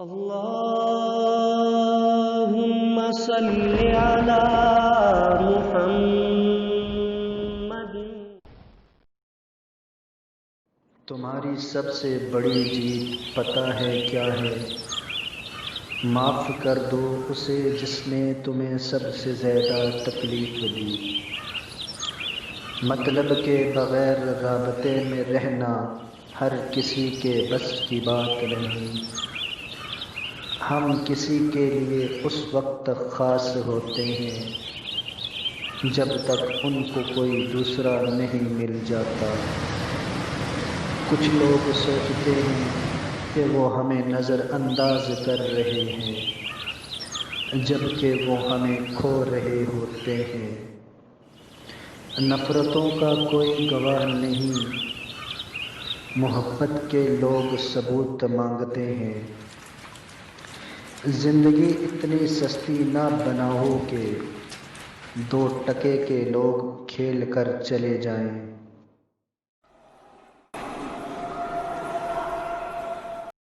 اللهم صل على محمد۔ تمہاری سب سے بڑی جیت پتہ ہے کیا ہے؟ معاف کر دو اسے جس نے تمہیں سب سے زیادہ تکلیف دی۔ مطلب کے بغیر رابطے میں رہنا ہر کسی کے بس کی بات نہیں۔ ہم کسی کے لیے اس وقت خاص ہوتے ہیں جب تک ان کو کوئی دوسرا نہیں مل جاتا۔ کچھ لوگ سوچتے ہیں کہ وہ ہمیں نظر انداز کر رہے ہیں جبکہ وہ ہمیں کھو رہے ہوتے ہیں۔ نفرتوں کا کوئی گواہ نہیں، محبت کے لوگ ثبوت مانگتے ہیں۔ زندگی اتنی سستی نہ بناؤ کہ 2 ٹکے کے لوگ کھیل کر چلے جائیں۔